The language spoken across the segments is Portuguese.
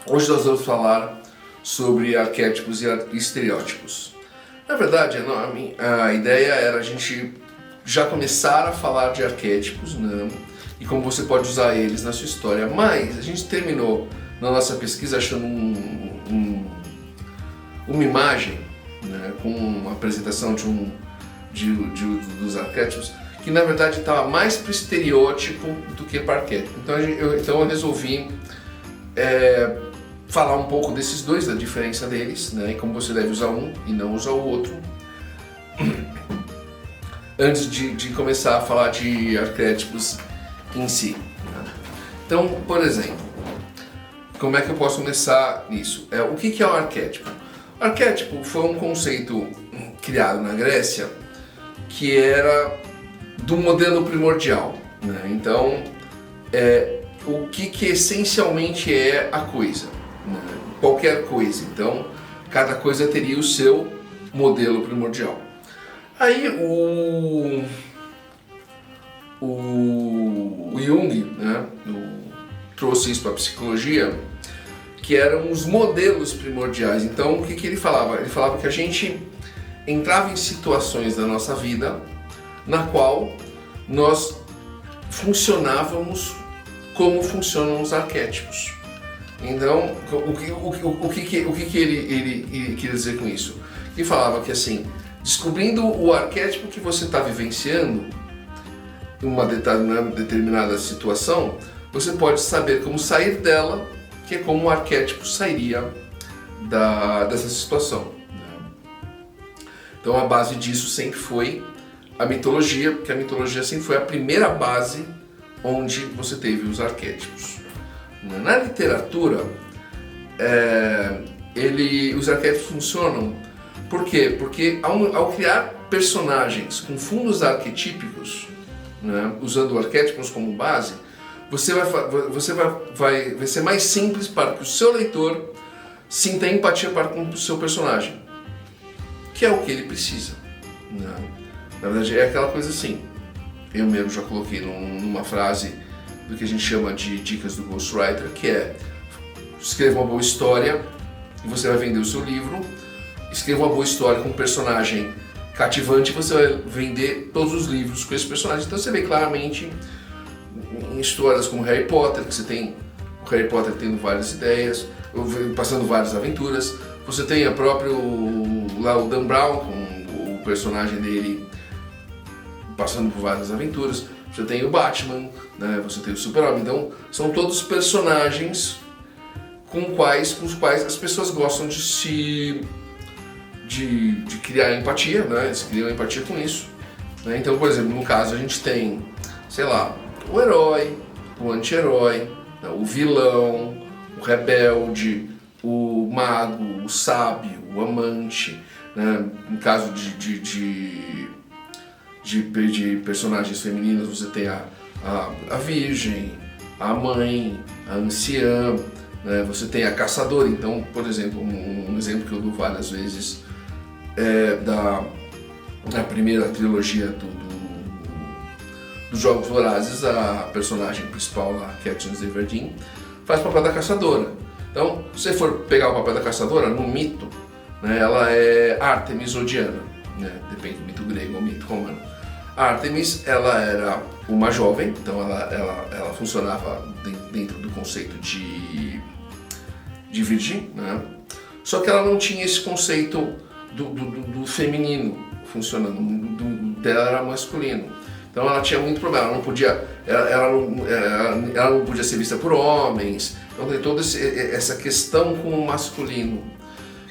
Hoje nós vamos falar sobre arquétipos e estereótipos. Na verdade, a ideia era a gente já começar a falar de arquétipos, né? E como você pode usar eles na sua história, mas a gente terminou na nossa pesquisa achando uma imagem, né, com uma apresentação dos arquétipos que na verdade estava mais para o estereótipo do que para arquétipo. Então eu resolvi falar um pouco desses dois, da diferença deles, né, e como você deve usar um e não usar o outro, antes de começar a falar de arquétipos em si. Então, por exemplo, como é que eu posso começar nisso? O que é um arquétipo? O arquétipo foi um conceito criado na Grécia que era do modelo primordial, né? Então, o que essencialmente é a coisa, né? Qualquer coisa. Então, cada coisa teria o seu modelo primordial. Aí o Jung, né, trouxe isso para a psicologia, que eram os modelos primordiais. Então, o que ele falava? Ele falava que a gente entrava em situações da nossa vida na qual nós funcionávamos como funcionam os arquétipos. Então, o que ele queria dizer com isso? Ele falava que assim, descobrindo o arquétipo que você está vivenciando em uma determinada situação, você pode saber como sair dela, que é como o arquétipo sairia dessa situação. Então a base disso sempre foi a mitologia, porque a mitologia sempre foi a primeira base onde você teve os arquétipos. Na literatura, os arquétipos funcionam. Por quê? Porque ao criar personagens com fundos arquetípicos, né, usando arquétipos como base, vai ser mais simples para que o seu leitor sinta empatia com o seu personagem, que é o que ele precisa, né? Na verdade é aquela coisa assim, eu mesmo já coloquei numa frase do que a gente chama de dicas do Ghostwriter, que é: escreva uma boa história e você vai vender o seu livro. Escreva uma boa história com um personagem cativante e você vai vender todos os livros com esse personagem. Então você vê claramente em histórias como Harry Potter, que você tem o Harry Potter tendo várias ideias, passando várias aventuras. Você tem o Dan Brown, com o personagem dele passando por várias aventuras. Você tem o Batman, né? Você tem o Super-Homem. Então são todos personagens com os quais as pessoas gostam de criar empatia, né? Eles criam empatia com isso, né? Então, por exemplo, no caso a gente tem, sei lá, o herói, o anti-herói, né? O vilão, o rebelde, o mago, o sábio, o amante, né? No caso de personagens femininas, você tem a virgem, a mãe, a anciã, né? Você tem a caçadora. Então, por exemplo, um exemplo que eu dou várias vezes da primeira trilogia dos Jogos Vorazes, a personagem principal lá, Katniss Everdeen, faz o papel da caçadora. Então, se você for pegar o papel da caçadora, no mito, né, ela é Ártemis ou Diana, né, depende do mito grego ou mito romano. A Ártemis, ela era uma jovem, então ela funcionava dentro do conceito de virgem, né? Só que ela não tinha esse conceito do feminino funcionando, dela era masculino. Então ela tinha muito problema, ela não podia ser vista por homens. Então tem toda essa questão com o masculino,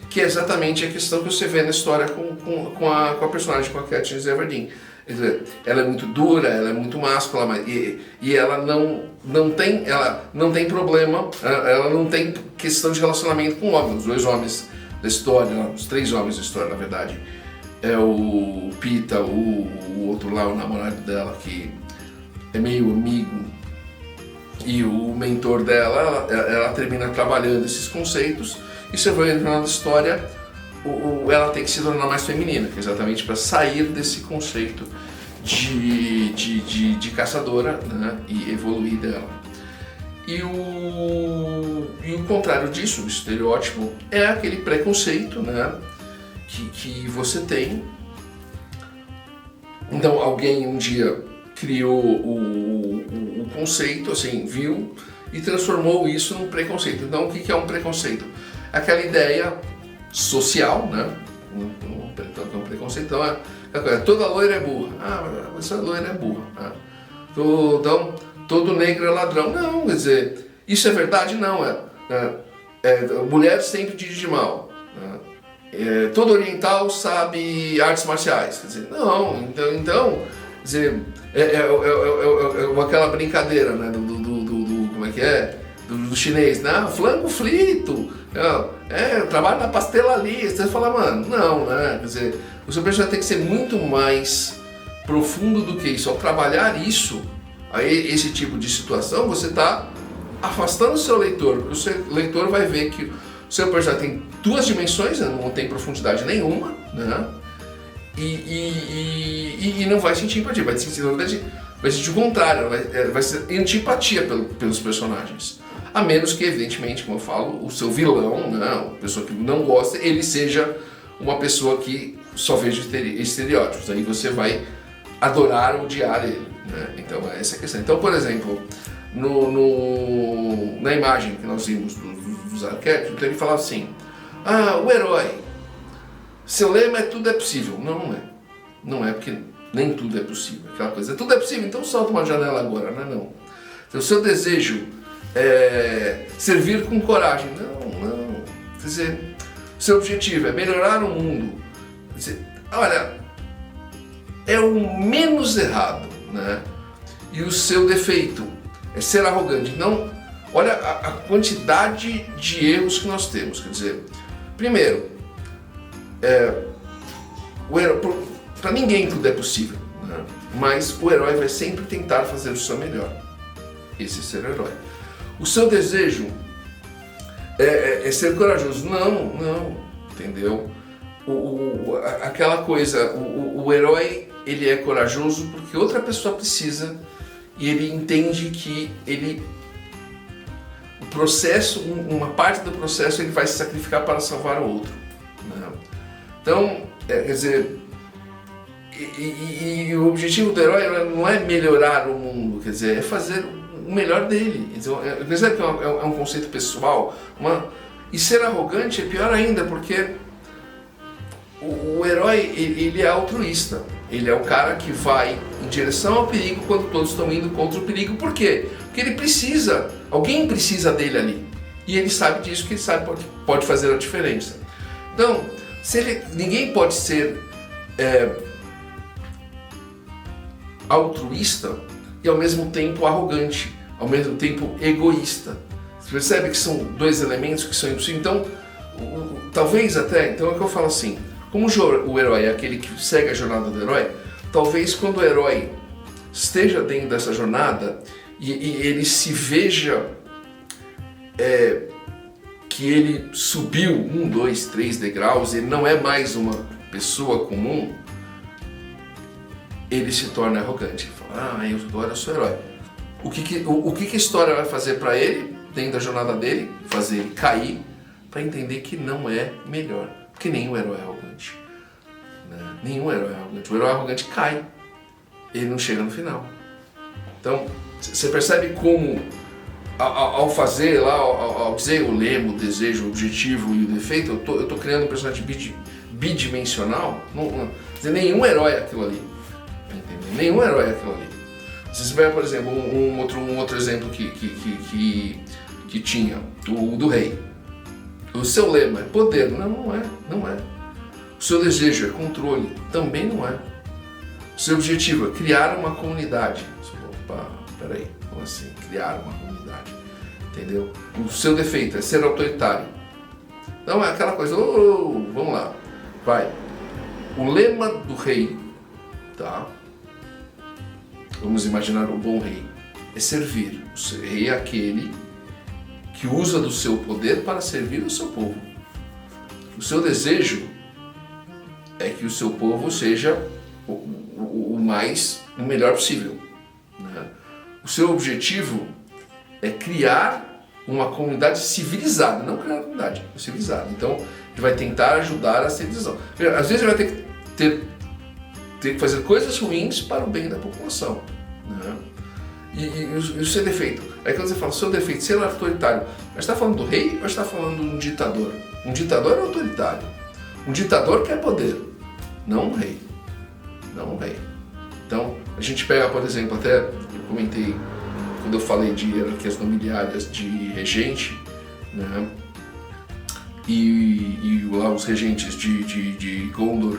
que é exatamente a questão que você vê na história com a personagem, com a Katniss Everdeen. Quer dizer, ela é muito dura, ela é muito máscula, e ela não tem problema, ela não tem questão de relacionamento com homens. Os dois homens da história, os três homens da história, na verdade, é o Pita, o outro lá, o namorado dela, que é meio amigo, e o mentor dela. Ela termina trabalhando esses conceitos, e você vai entrar na história, ela tem que se tornar mais feminina, que é exatamente para sair desse conceito de caçadora, né, e evoluir dela. E o contrário disso, o estereótipo, é aquele preconceito, né, que você tem. Então alguém um dia criou o conceito, assim, viu e transformou isso num preconceito. Então o que é um preconceito? Aquela ideia social, né? Um preconceito, então é aquela coisa, toda loira é burra. Ah, essa loira é burra. Né? Então, todo negro é ladrão. Não, quer dizer, isso é verdade? Não. Mulher sempre dirige mal. Né? Todo oriental sabe artes marciais. Quer dizer, não. Então quer dizer, aquela brincadeira, né? Como é que é? Do chinês, né? Flango frito. Trabalho na pastelaria. Você fala, mano, não, né? Quer dizer, o seu personagem tem que ser muito mais profundo do que isso. Ao trabalhar isso, esse tipo de situação, você está afastando o seu leitor, porque o seu leitor vai ver que o seu personagem tem duas dimensões, né? Não tem profundidade nenhuma, né? E não vai sentir empatia, vai sentir o contrário, vai ser antipatia pelos personagens. A menos que, evidentemente, como eu falo, o seu vilão, né, a pessoa que não gosta, ele seja uma pessoa que só veja estereótipos. Aí você vai adorar ou odiar ele. Né? Então, essa é a questão. Então, por exemplo, na imagem que nós vimos dos arquétipos, então ele falava assim, o herói, seu lema é tudo é possível. Não, não é. Não é, porque nem tudo é possível. Aquela coisa, tudo é possível, então solta uma janela agora, não é não. Então, o seu desejo servir com coragem. Não. Quer dizer, seu objetivo é melhorar o mundo. Quer dizer, olha, é o menos errado, né? E o seu defeito é ser arrogante. Então, olha a quantidade de erros que nós temos. Quer dizer, primeiro, para ninguém tudo é possível, né? Mas o herói vai sempre tentar fazer o seu melhor. Esse é ser herói. O seu desejo é ser corajoso. Não, entendeu? Aquela coisa, o herói, ele é corajoso porque outra pessoa precisa e ele entende que o processo, uma parte do processo, ele vai se sacrificar para salvar o outro. Né? Então, quer dizer, e o objetivo do herói não é melhorar o mundo, quer dizer, é fazer o melhor dele. Então, apesar que é um conceito pessoal, e ser arrogante é pior ainda, porque o herói, ele é altruísta. Ele é o cara que vai em direção ao perigo quando todos estão indo contra o perigo. Por quê? Porque ele precisa, alguém precisa dele ali. E ele sabe disso, que ele sabe que pode fazer a diferença. Então, ninguém pode ser altruísta e ao mesmo tempo arrogante, ao mesmo tempo egoísta. Você percebe que são dois elementos que são impossíveis? Então, talvez até, então é o que eu falo assim, como o herói é aquele que segue a jornada do herói, talvez quando o herói esteja dentro dessa jornada e ele se veja que ele subiu 1, 2, 3 degraus, ele não é mais uma pessoa comum, ele se torna arrogante. Ele fala, agora eu sou herói. O que a história vai fazer para ele, dentro da jornada dele? Fazer ele cair para entender que não é melhor. Porque nenhum herói é arrogante. Né? Nenhum herói é arrogante. O herói arrogante cai. Ele não chega no final. Então, você percebe como, ao fazer lá, ao dizer o lema, o desejo, o objetivo e o defeito, eu tô criando um personagem bidimensional. Quer dizer, nenhum herói é aquilo ali. Entendeu? Nenhum herói é aquilo ali. Se você pegar, por exemplo, um outro exemplo que tinha, o do rei. O seu lema é poder? Não é. O seu desejo é controle? Também não é. O seu objetivo é criar uma comunidade. Opa, peraí, como assim? Criar uma comunidade. Entendeu? O seu defeito é ser autoritário. Então é aquela coisa, vamos lá, vai. O lema do rei, tá? Vamos imaginar o bom rei, é servir. O rei é aquele que usa do seu poder para servir o seu povo. O seu desejo é que o seu povo seja o melhor possível. Né? O seu objetivo é criar uma comunidade civilizada, não criar uma comunidade civilizada. Então, ele vai tentar ajudar a civilização. Às vezes ele vai ter que fazer coisas ruins para o bem da população, né? E o seu defeito? Aí quando você fala, o seu defeito, ser autoritário, mas está falando do rei ou está falando de um ditador? Um ditador é autoritário. Um ditador quer poder, não um rei. Não um rei. Então, a gente pega, por exemplo, até eu comentei quando eu falei de hierarquias nobiliárias de regente, né? E lá os regentes de Gondor,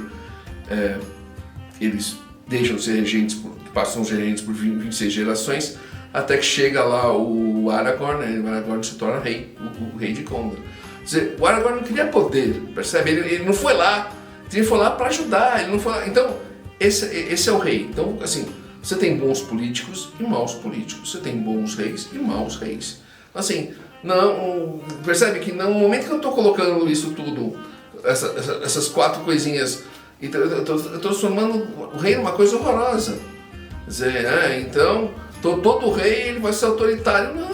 eles deixam de ser regentes, passam a ser regentes por 26 gerações, até que chega lá o Aragorn, né? O Aragorn se torna rei, o rei de Gondor. Quer dizer, o Aragorn não queria poder, percebe? Ele não foi lá, ele foi lá para ajudar, ele não foi lá. Então, esse é o rei. Então, assim, você tem bons políticos e maus políticos, você tem bons reis e maus reis. Assim, não, percebe que no momento que eu estou colocando isso tudo, essas quatro coisinhas, eu estou transformando o rei numa coisa horrorosa. Quer dizer, então, todo rei ele vai ser autoritário. Não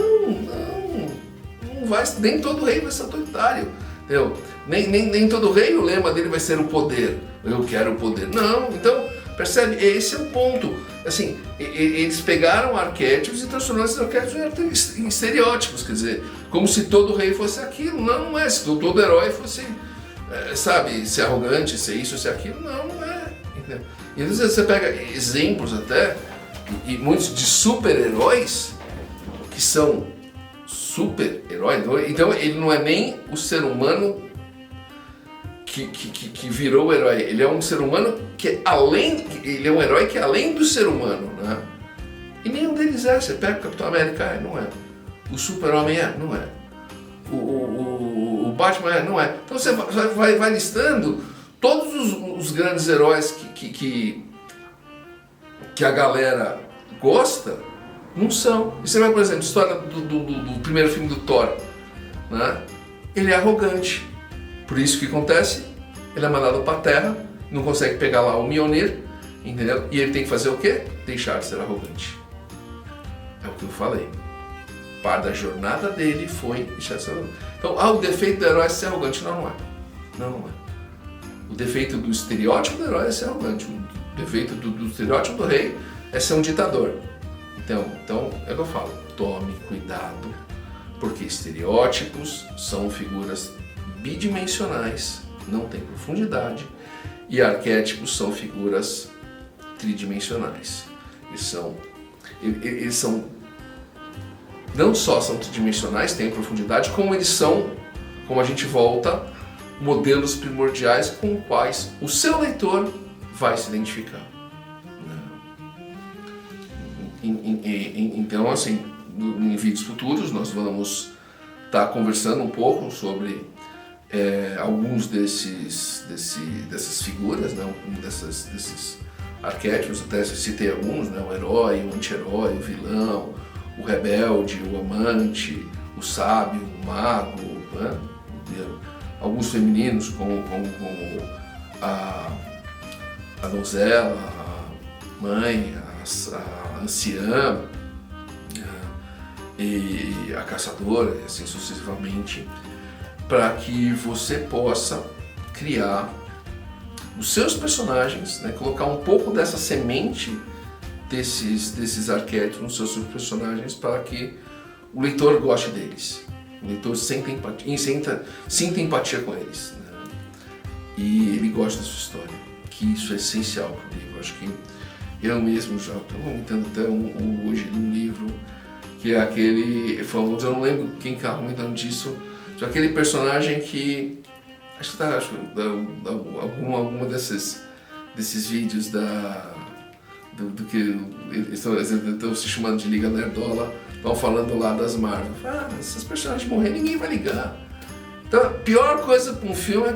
vai, nem todo rei vai ser autoritário. Entendeu? Nem todo rei, o lema dele vai ser o poder. Eu quero o poder. Não, então, percebe? Esse é o ponto. Assim, eles pegaram arquétipos e transformaram esses arquétipos em estereótipos, quer dizer, como se todo rei fosse aquilo. Não é. Se todo herói fosse, sabe, ser arrogante, ser isso, ser aquilo. Não é. Entendeu? E às vezes você pega exemplos até, e muitos de super-heróis, que são super-heróis. Então ele não é nem o ser humano que virou o herói. Ele é um ser humano que ele é um herói que é além do ser humano, né? E nenhum deles é. Você pega o Capitão América, não é. O Super-Homem não é. O Batman não é. Então você vai listando todos os grandes heróis que a galera gosta, não são. E você vai, por exemplo, a história do primeiro filme do Thor, né? Ele é arrogante. Por isso que acontece, ele é mandado para a Terra, não consegue pegar lá o Mjolnir, entendeu? E ele tem que fazer o quê? Deixar de ser arrogante. É o que eu falei. Parte da jornada dele foi deixar de ser arrogante. Então, o defeito do herói é ser arrogante. Não é. Não é. O defeito do estereótipo do herói é ser arrogante. O defeito do estereótipo do rei é ser um ditador. Então é o que eu falo. Tome cuidado, porque estereótipos são figuras bidimensionais, não tem profundidade, e arquétipos são figuras tridimensionais. Eles são não só são tridimensionais, têm profundidade, como eles são, como a gente volta, modelos primordiais com os quais o seu leitor vai se identificar. Então, assim, em vídeos futuros nós vamos estar conversando um pouco sobre alguns dessas figuras, né? desses arquétipos. Até citei alguns, né? O herói, o anti-herói, o vilão, o rebelde, o amante, o sábio, o mago, né? Alguns femininos como a donzela, a mãe, a anciã e a caçadora, e assim sucessivamente, para que você possa criar os seus personagens, né? Colocar um pouco dessa semente desses arquétipos nos seus personagens, para que o leitor goste deles, o leitor sinta empatia com eles, né? E ele gosta da sua história, que isso é essencial para o livro. Acho que eu mesmo já estou comentando até hoje num livro que é aquele famoso, eu não lembro quem está comentando disso, aquele personagem que acho que alguma desses vídeos do que eles estão se chamando de Liga Nerdola, estão falando lá das Marvel. Esses personagens morrer, ninguém vai ligar. Então, a pior coisa para um filme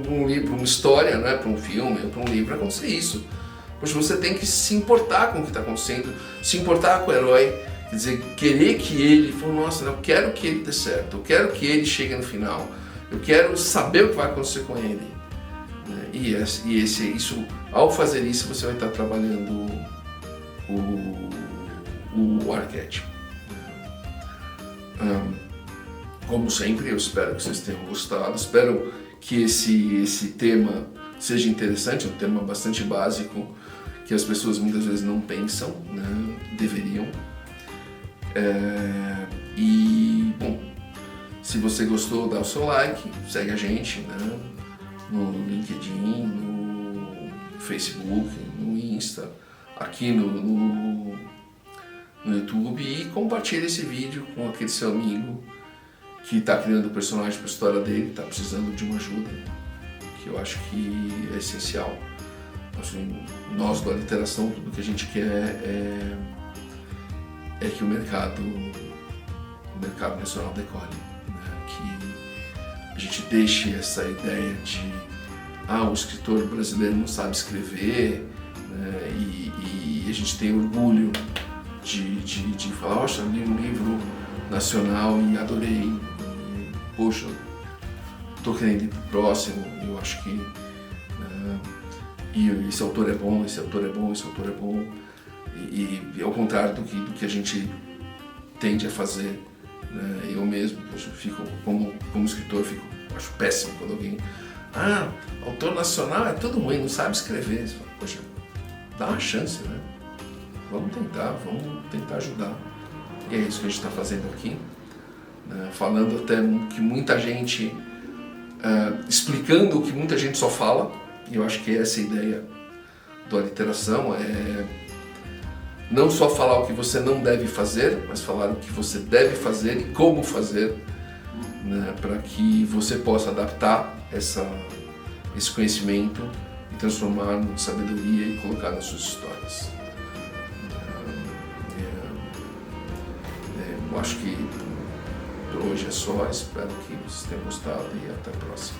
um livro, uma história, né, para um filme, para um livro, é acontecer isso. Pois você tem que se importar com o que está acontecendo, se importar com o herói, quer dizer, querer que ele, nossa, eu quero que ele dê certo, eu quero que ele chegue no final, eu quero saber o que vai acontecer com ele. Isso, ao fazer isso, você vai estar trabalhando o arquétipo. Como sempre, eu espero que vocês tenham gostado, espero que esse tema seja interessante, é um tema bastante básico, que as pessoas muitas vezes não pensam, né? Deveriam. E, bom, se você gostou, dá o seu like, segue a gente, né? No LinkedIn, no Facebook, no Insta, aqui no YouTube, e compartilhe esse vídeo com aquele seu amigo que está criando o personagem para a história dele, está precisando de uma ajuda, que eu acho que é essencial. Assim, nós da literação, tudo que a gente quer é que o mercado nacional decole, né? Que a gente deixe essa ideia de o escritor brasileiro não sabe escrever, né? E a gente tem orgulho de falar, poxa, li um livro nacional e adorei, e, poxa, estou querendo ir pro próximo. Eu acho que e esse autor é bom, esse autor é bom, esse autor é bom, e ao contrário do que a gente tende a fazer, né? Eu mesmo, poxa, fico como escritor, acho péssimo quando alguém, autor nacional é tudo ruim, não sabe escrever. Você fala, poxa, dá uma chance, né? Vamos tentar ajudar. E é isso que a gente está fazendo aqui, né? Falando até que muita gente, explicando o que muita gente só fala. E eu acho que essa é a ideia da literação, é não só falar o que você não deve fazer, mas falar o que você deve fazer e como fazer, né? Para que você possa adaptar esse conhecimento e transformar em sabedoria e colocar nas suas histórias. Eu acho que por hoje é só, espero que vocês tenham gostado e até a próxima.